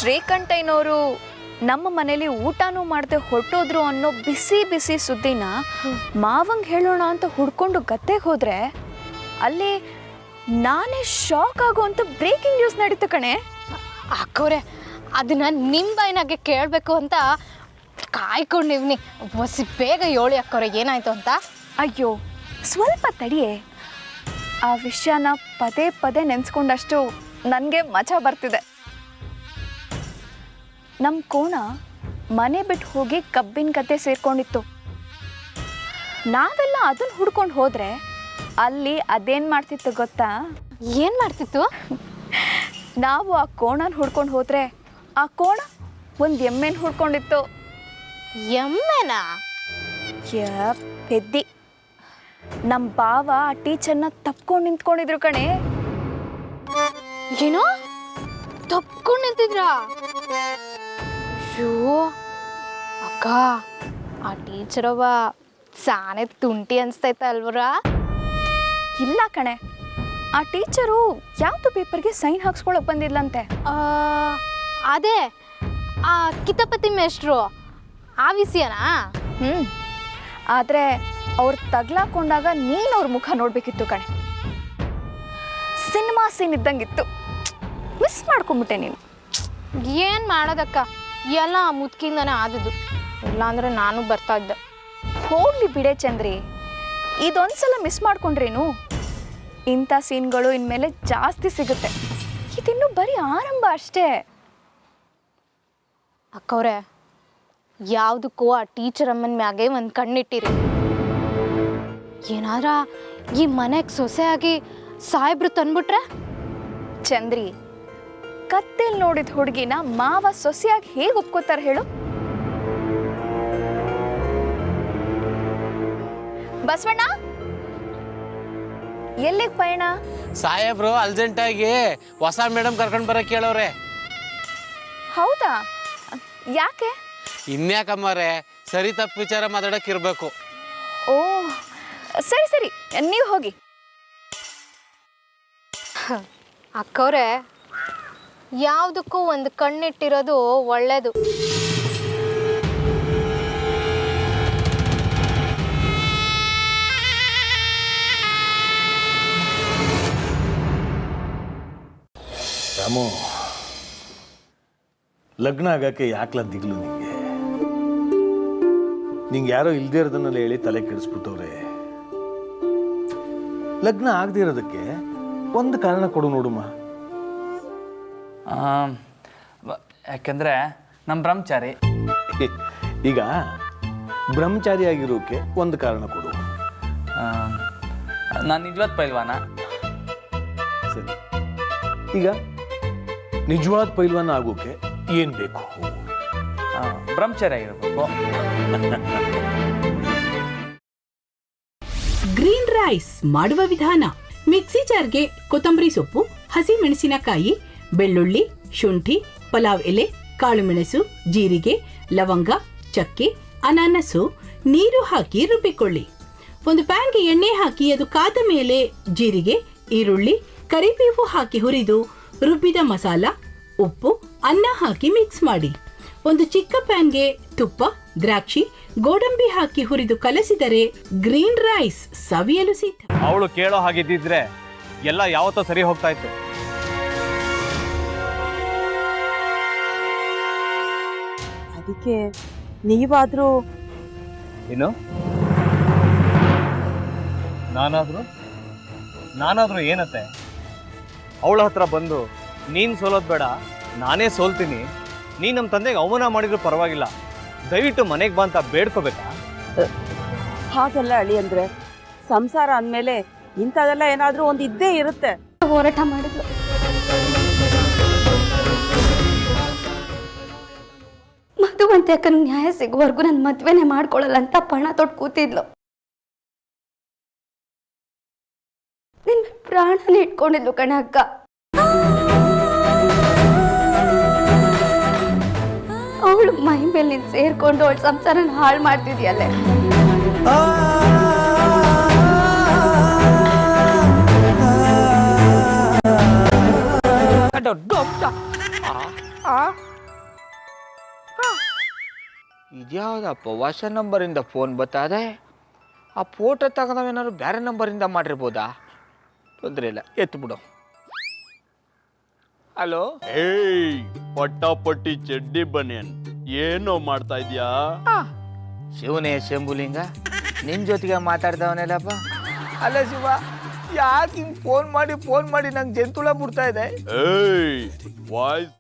ಶ್ರೀಕಂಠಯ್ಯನವರು ನಮ್ಮ ಮನೇಲಿ ಊಟನೂ ಮಾಡದೆ ಹೊರಟೋದ್ರು ಅನ್ನೋ ಬಿಸಿ ಬಿಸಿ ಸುದ್ದಿನ ಮಾವಂಗೆ ಹೇಳೋಣ ಅಂತ ಹುಡ್ಕೊಂಡು ಗದ್ದೆಗೆ ಹೋದ್ರೆ ಅಲ್ಲಿ ನಾನೇ ಶಾಕ್ ಆಗುವಂಥ ಬ್ರೇಕಿಂಗ್ ನ್ಯೂಸ್ ನಡೀತು ಕಣೆ. ಅಕ್ಕವ್ರೆ ಅದನ್ನ ನಿಮ್ಮ ಬಾಯಿನಾಗೆ ಕೇಳಬೇಕು ಅಂತ ಕಾಯ್ಕೊಂಡಿವ್ನಿ. ಹೊಸಿ ಬೇಗ ಹೇಳಿ ಅಕ್ಕವ್ರೆ ಏನಾಯ್ತು ಅಂತ. ಅಯ್ಯೋ ಸ್ವಲ್ಪ ತಡಿಯೇ, ಆ ವಿಷಯನ ಪದೇ ಪದೇ ನೆನೆಸ್ಕೊಂಡಷ್ಟು ನನಗೆ ಮಜಾ ಬರ್ತಿದೆ. ನಮ್ಮ ಕೋಣ ಮನೆ ಬಿಟ್ಟು ಹೋಗಿ ಕಬ್ಬಿನ ಗದ್ದೆ ಸೇರ್ಕೊಂಡಿತ್ತು. ನಾವೆಲ್ಲ ಅದನ್ನ ಹುಡ್ಕೊಂಡು ಹೋದ್ರೆ ಅಲ್ಲಿ ಅದೇನು ಮಾಡ್ತಿತ್ತು ಗೊತ್ತಾ? ಏನು ಮಾಡ್ತಿತ್ತು? ನಾವು ಆ ಕೋಣನ ಹುಡ್ಕೊಂಡು ಹೋದ್ರೆ ಆ ಕೋಣ ಒಂದು ಎಮ್ಮೆನ ಹುಡ್ಕೊಂಡಿತ್ತು. ಎಮ್ಮೆನಾ? ಪೆದ್ದಿ. ನಮ್ಮ ಬಾವ ಆ ಟೀಚರ್ನ ತಪ್ಕೊಂಡು ನಿಂತ್ಕೊಂಡಿದ್ರು ಕಣೆ. ಏನೋ ತಪ್ಕೊಂಡು ನಿಂತಿದ್ರಾ? ಅಯ್ಯೋ ಅಕ್ಕ, ಆ ಟೀಚರವ್ವ ಸಾನೆ ತುಂಟಿ ಅನ್ಸ್ತೈತ ಅಲ್ವರ? ಇಲ್ಲ ಕಣೆ, ಆ ಟೀಚರು ಯಾವುದು ಪೇಪರ್ಗೆ ಸೈನ್ ಹಾಕ್ಸ್ಕೊಳಕ್ ಬಂದಿದ್ಲಂತೆ. ಅದೇ ಆ ಕಿತಾಪತಿ ಮೇಷ್ಟ್ರು ಆ ವಿಷಯನಾ? ಆದರೆ ಅವ್ರು ತಗ್ಲಾಕೊಂಡಾಗ ನೀನು ಅವ್ರ ಮುಖ ನೋಡಬೇಕಿತ್ತು ಕಣೆ. ಸಿನಿಮಾ ಸೀನ್ ಇದ್ದಂಗಿತ್ತು. ಮಿಸ್ ಮಾಡ್ಕೊಂಬಿಟ್ಟೆ ನೀನು. ಏನು ಮಾಡೋದಕ್ಕ, ಎಲ್ಲ ಮುದ್ಕಿಂದನೇ ಆದದ್ದು. ಇಲ್ಲಾಂದ್ರೆ ನಾನು ಬರ್ತಾ ಇದ್ದೆ. ಹೋಗ್ಲಿ ಬಿಡೆ ಚಂದ್ರಿ, ಇದೊಂದ್ಸಲ ಮಿಸ್ ಮಾಡ್ಕೊಂಡ್ರೇನು ಇಂಥ ಸೀನ್ಗಳು ಇನ್ಮೇಲೆ ಜಾಸ್ತಿ ಸಿಗುತ್ತೆ. ಇದಿನ್ನೂ ಬರೀ ಆರಂಭ ಅಷ್ಟೇ. ಅಕ್ಕವ್ರೆ, ಯಾವುದಕ್ಕೂ ಆ ಟೀಚರ್ ಅಮ್ಮನ ಮ್ಯಾಗೆ ಒಂದು ಕಣ್ಣಿಟ್ಟಿರಿ. ಏನಾದ್ರ ಈ ಮನೆಗೆ ಸೊಸೆಯಾಗಿ ಸಾಯಿಬ್ರು ತಂದ್ಬಿಟ್ರೆ? ಚಂದ್ರಿ, ಕತ್ತೇಲಿ ನೋಡಿದ ಹುಡುಗಿನ ಮಾವ ಸೊಸೆಯಾಗಿ ಹೇಗೆ ಒಪ್ಕೋತಾರೆ ಹೇಳು? ಬಸವಣ್ಣ, ಎಲ್ಲಿಗೆ ಪಯಣ? ಸಾಹೇಬ್ರು ಅರ್ಜೆಂಟಾಗಿ ಹೊಸ ಮೇಡಮ್ ಕರ್ಕೊಂಡು ಬರಕ್ಕೆ ಕೇಳವ್ರೆ. ಹೌದಾ? ಯಾಕೆ? ಇನ್ಯಾಕಮ್ಮರೆ, ಸರಿ ತಪ್ಪು ವಿಚಾರ ಮಾತಾಡಕ್ಕೆ ಇರಬೇಕು. ಓ ಸರಿ ಸರಿ, ನೀವು ಹೋಗಿ. ಅಕ್ಕವ್ರೆ, ಯಾವುದಕ್ಕೂ ಒಂದು ಕಣ್ಣಿಟ್ಟಿರೋದು ಒಳ್ಳೇದು. ರಾಮು, ಲಗ್ನ ಆಗಕ್ಕೆ ಯಾಕ್ಲ ದಿಗ್ಲು ನಿಂಗೆ? ನಿಂಗೆ ಯಾರೋ ಇಲ್ದೇ ಇರೋದನ್ನೆಲ್ಲ ಹೇಳಿ ತಲೆ ಕೆಡಿಸ್ಬಿಟ್ಟವ್ರೆ. ಲಗ್ನ ಆಗದೆ ಇರೋದಕ್ಕೆ ಒಂದು ಕಾರಣ ಕೊಡು ನೋಡುಮ್ಮ. ಯಾಕೆಂದರೆ ನಮ್ಮ ಬ್ರಹ್ಮಚಾರಿ. ಈಗ ಬ್ರಹ್ಮಚಾರಿ ಆಗಿರೋಕೆ ಒಂದು ಕಾರಣ ಕೊಡು. ನಾನು ನಿಜವಾದ ಪೈಲ್ವಾನ. ಸರಿ, ಈಗ ನಿಜವಾದ ಪೈಲ್ವಾನ ಆಗೋಕೆ ಏನು ಬೇಕು? ಬ್ರಹ್ಮಚಾರಿ ಆಗಿರಬೇಕು. ಗ್ರೀನ್ ರೈಸ್ ಮಾಡುವ ವಿಧಾನ: ಮಿಕ್ಸಿ ಜಾರ್ಗೆ ಕೊತ್ತಂಬರಿ ಸೊಪ್ಪು, ಹಸಿ ಮೆಣಸಿನಕಾಯಿ, ಬೆಳ್ಳುಳ್ಳಿ, ಶುಂಠಿ, ಪಲಾವ್ ಎಲೆ, ಕಾಳುಮೆಣಸು, ಜೀರಿಗೆ, ಲವಂಗ, ಚಕ್ಕೆ, ಅನಾನಸು, ನೀರು ಹಾಕಿ ರುಬ್ಬಿಕೊಳ್ಳಿ. ಒಂದು ಪ್ಯಾನ್ಗೆ ಎಣ್ಣೆ ಹಾಕಿ ಅದು ಕಾದ ಮೇಲೆ ಜೀರಿಗೆ, ಈರುಳ್ಳಿ, ಕರಿಬೇವು ಹಾಕಿ ಹುರಿದು ರುಬ್ಬಿದ ಮಸಾಲ, ಉಪ್ಪು, ಅನ್ನ ಹಾಕಿ ಮಿಕ್ಸ್ ಮಾಡಿ. ಒಂದು ಚಿಕ್ಕ ಪ್ಯಾನ್ಗೆ ತುಪ್ಪ, ದ್ರಾಕ್ಷಿ, ಗೋಡಂಬಿ ಹಾಕಿ ಹುರಿದು ಕಲಸಿದರೆ ಗ್ರೀನ್ ರೈಸ್ ಸವಿಯಲು ಸಿದ್ಧ. ಅವಳು ಕೇಳೋ ಹಾಗಿದ್ದಿದ್ರೆ ಎಲ್ಲ ಯಾವತ್ತೋ ಸರಿ ಹೋಗ್ತಾ ಇತ್ತು. ಅದಕ್ಕೆ ನೀವಾದ್ರೂ ಏನು? ನಾನಾದ್ರೂ ಏನತ್ತೆ? ಅವಳ ಹತ್ರ ಬಂದು ನೀನು ಸೋಲೋದು ಬೇಡ, ನಾನೇ ಸೋಲ್ತೀನಿ, ನೀನು ನಮ್ಮ ತಂದೆಗೆ ಅವಮಾನ ಮಾಡಿದ್ರು ಪರವಾಗಿಲ್ಲ, ದಯವಿಟ್ಟು ಮನೆಗೆ ಬಾ ಅಂತ ಬೇಡ್ಕೋಬೇಕಾ? ಹಾಗೆಲ್ಲ ಅಳಿ ಅಂದ್ರೆ ಸಂಸಾರ ಅಂದಮೇಲೆ ಇಂಥದೆಲ್ಲ ಏನಾದ್ರೂ ಒಂದು ಇದ್ದೇ ಇರುತ್ತೆ. ಹೋರಾಟ ಮಾಡಿದ್ಲು. ಮಧುವಂತೆ ಅಕ್ಕನ ನ್ಯಾಯ ಸಿಗುವವರೆಗೂ ನನ್ನ ಮದ್ವೆನೇ ಮಾಡ್ಕೊಳ್ಳಲ್ಲ ಅಂತ ಪಣ ತೊಟ್ಟು ಕೂತಿದ್ಲು. ನಿನ್ನ ಪ್ರಾಣನೇ ಇಟ್ಕೊಂಡಿದ್ಲು ಕಣ ಅಕ್ಕ. ಅವಳು ಮೈ ಮೇಲೆ ನೀನು ಸೇರ್ಕೊಂಡು ಅವಳ ಸಂಸಾರನ ಹಾಳು ಮಾಡ್ತಿದ್ಯಲ್ಲೇ. ಇದ್ಯಾವುದಪ್ಪ ಹೊಸ ನಂಬರಿಂದ ಫೋನ್ ಬತ್ತದೆ. ಆ ಫೋಟೋ ತಗೊಂಡವೇನಾದ್ರು ಬೇರೆ ನಂಬರಿಂದ ಮಾಡಿರ್ಬೋದಾ? ತೊಂದರೆ ಇಲ್ಲ, ಎತ್ತು ಬಿಡು. ಹಲೋ, ಏಯ್ ಪಟ್ಟಾಪಟ್ಟಿ ಚಡ್ಡಿ ಬನಿಯನ್, ಏನೋ ಮಾಡ್ತಾ ಇದ್ಯಾ? ಶಿವನೇ ಶಂಭುಲಿಂಗ, ನಿನ್ನ ಜೊತೆಗೆ ಮಾತಾಡ್ದವನೇಲಪ್ಪ. ಅಲ್ಲ ಶಿವ, ಯಾಕೆ ಹಿಂಗೆ ಫೋನ್ ಮಾಡಿ ನಂಗೆ ಜಂತುಳ ಬಿಡ್ತಾ ಇದೆ? ಏಯ್ ವಾಯ್ಸ್